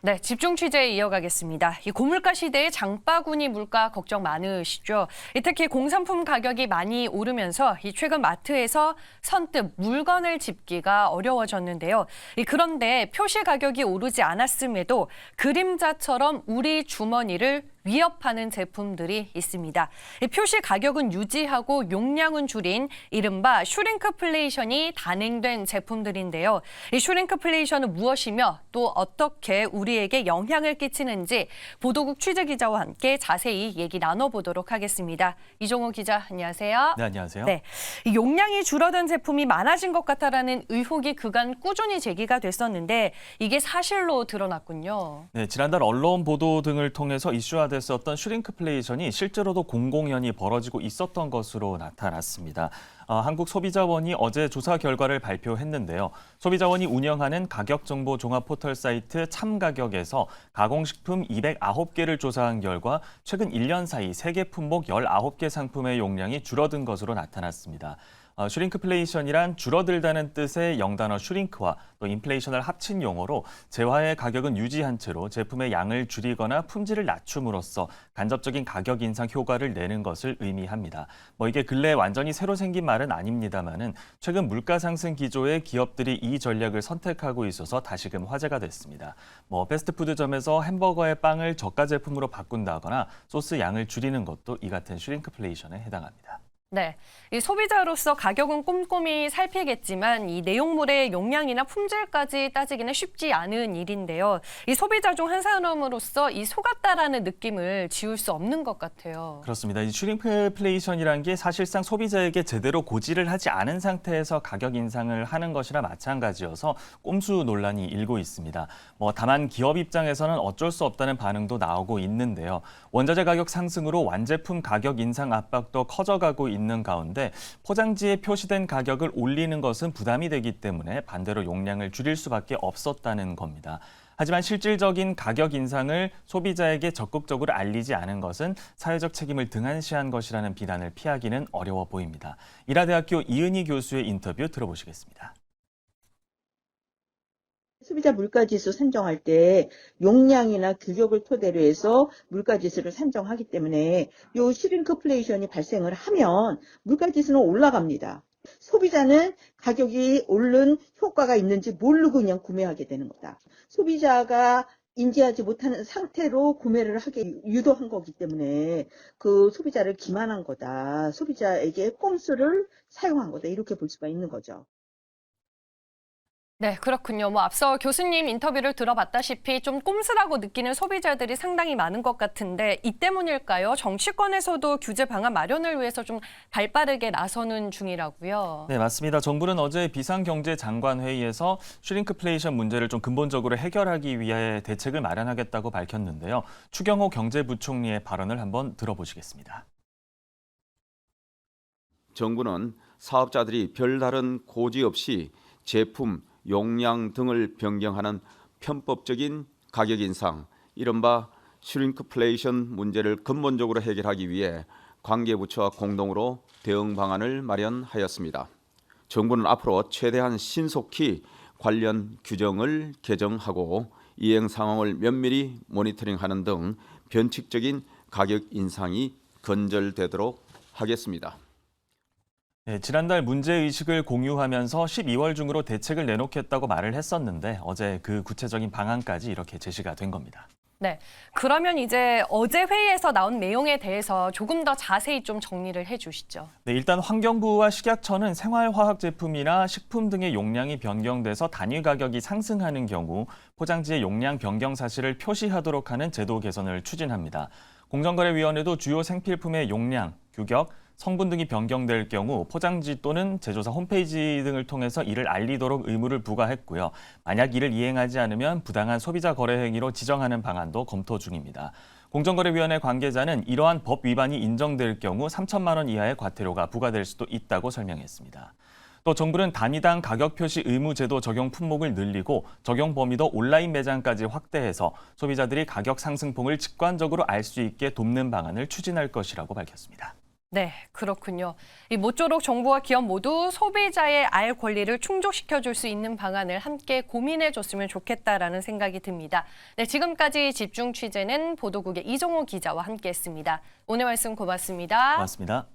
네, 집중 취재 이어가겠습니다. 이 고물가 시대에 장바구니 물가 걱정 많으시죠? 특히 공산품 가격이 많이 오르면서 최근 마트에서 선뜻 물건을 집기가 어려워졌는데요. 그런데 표시 가격이 오르지 않았음에도 그림자처럼 우리 주머니를 위협하는 제품들이 있습니다. 표시 가격은 유지하고 용량은 줄인 이른바 슈링크플레이션이 단행된 제품들인데요. 이 슈링크플레이션은 무엇이며 또 어떻게 우리에게 영향을 끼치는지 보도국 취재기자와 함께 자세히 얘기 나눠보도록 하겠습니다. 이종호 기자, 안녕하세요. 네, 안녕하세요. 네, 이 용량이 줄어든 제품이 많아진 것 같다라는 의혹이 그간 꾸준히 제기가 됐었는데 이게 사실로 드러났군요. 네, 지난달 언론 보도 등을 통해서 이슈화됐었던 슈링크플레이션이 실제로도 공공연히 벌어지고 있었던 것으로 나타났습니다. 한국소비자원이 어제 조사 결과를 발표했는데요. 소비자원이 운영하는 가격정보 종합 포털 사이트 참가격에서 가공식품 209개를 조사한 결과 최근 1년 사이 세계 품목 19개 상품의 용량이 줄어든 것으로 나타났습니다. 슈링크플레이션이란 줄어들다는 뜻의 영단어 슈링크와 또 인플레이션을 합친 용어로 재화의 가격은 유지한 채로 제품의 양을 줄이거나 품질을 낮춤으로써 간접적인 가격 인상 효과를 내는 것을 의미합니다. 이게 근래에 완전히 새로 생긴 말은 아닙니다만은 최근 물가 상승 기조에 기업들이 이 전략을 선택하고 있어서 다시금 화제가 됐습니다. 패스트푸드점에서 햄버거의 빵을 저가 제품으로 바꾼다거나 소스 양을 줄이는 것도 이 같은 슈링크플레이션에 해당합니다. 네, 이 소비자로서 가격은 꼼꼼히 살피겠지만 이 내용물의 용량이나 품질까지 따지기는 쉽지 않은 일인데요. 이 소비자 중 한 사람으로서 이 속았다라는 느낌을 지울 수 없는 것 같아요. 그렇습니다. 이 슈링크플레이션이라는 게 사실상 소비자에게 제대로 고지를 하지 않은 상태에서 가격 인상을 하는 것이나 마찬가지여서 꼼수 논란이 일고 있습니다. 다만 기업 입장에서는 어쩔 수 없다는 반응도 나오고 있는데요. 원자재 가격 상승으로 완제품 가격 인상 압박도 커져가고 있는 가운데 포장지에 표시된 가격을 올리는 것은 부담이 되기 때문에 반대로 용량을 줄일 수밖에 없었다는 겁니다. 하지만 실질적인 가격 인상을 소비자에게 적극적으로 알리지 않은 것은 사회적 책임을 등한시한 것이라는 비난을 피하기는 어려워 보입니다. 이라대학교 이은희 교수의 인터뷰 들어보시겠습니다. 소비자 물가지수 산정할 때 용량이나 규격을 토대로 해서 물가지수를 산정하기 때문에 이 슈링크플레이션이 발생을 하면 물가지수는 올라갑니다. 소비자는 가격이 오른 효과가 있는지 모르고 그냥 구매하게 되는 거다. 소비자가 인지하지 못하는 상태로 구매를 하게 유도한 거기 때문에 그 소비자를 기만한 거다. 소비자에게 꼼수를 사용한 거다. 이렇게 볼 수가 있는 거죠. 네, 그렇군요. 앞서 교수님 인터뷰를 들어봤다시피 좀 꼼수라고 느끼는 소비자들이 상당히 많은 것 같은데 이 때문일까요? 정치권에서도 규제 방안 마련을 위해서 좀 발빠르게 나서는 중이라고요. 네, 맞습니다. 정부는 어제 비상경제장관회의에서 슈링크플레이션 문제를 좀 근본적으로 해결하기 위해 대책을 마련하겠다고 밝혔는데요. 추경호 경제부총리의 발언을 한번 들어보시겠습니다. 정부는 사업자들이 별다른 고지 없이 제품, 용량 등을 변경하는 편법적인 가격 인상, 이른바 슈링크플레이션 문제를 근본적으로 해결하기 위해 관계부처와 공동으로 대응 방안을 마련하였습니다. 정부는 앞으로 최대한 신속히 관련 규정을 개정하고 이행 상황을 면밀히 모니터링하는 등 변칙적인 가격 인상이 근절되도록 하겠습니다. 네, 지난달 문제의식을 공유하면서 12월 중으로 대책을 내놓겠다고 말을 했었는데 어제 그 구체적인 방안까지 이렇게 제시가 된 겁니다. 네, 그러면 이제 어제 회의에서 나온 내용에 대해서 조금 더 자세히 좀 정리를 해주시죠. 네, 일단 환경부와 식약처는 생활화학 제품이나 식품 등의 용량이 변경돼서 단위 가격이 상승하는 경우 포장지의 용량 변경 사실을 표시하도록 하는 제도 개선을 추진합니다. 공정거래위원회도 주요 생필품의 용량, 규격, 성분 등이 변경될 경우 포장지 또는 제조사 홈페이지 등을 통해서 이를 알리도록 의무를 부과했고요. 만약 이를 이행하지 않으면 부당한 소비자 거래 행위로 지정하는 방안도 검토 중입니다. 공정거래위원회 관계자는 이러한 법 위반이 인정될 경우 3천만 원 이하의 과태료가 부과될 수도 있다고 설명했습니다. 또 정부는 단위당 가격 표시 의무 제도 적용 품목을 늘리고 적용 범위도 온라인 매장까지 확대해서 소비자들이 가격 상승폭을 직관적으로 알 수 있게 돕는 방안을 추진할 것이라고 밝혔습니다. 네, 그렇군요. 이 모쪼록 정부와 기업 모두 소비자의 알 권리를 충족시켜줄 수 있는 방안을 함께 고민해줬으면 좋겠다라는 생각이 듭니다. 네, 지금까지 집중 취재는 보도국의 이종호 기자와 함께했습니다. 오늘 말씀 고맙습니다. 고맙습니다.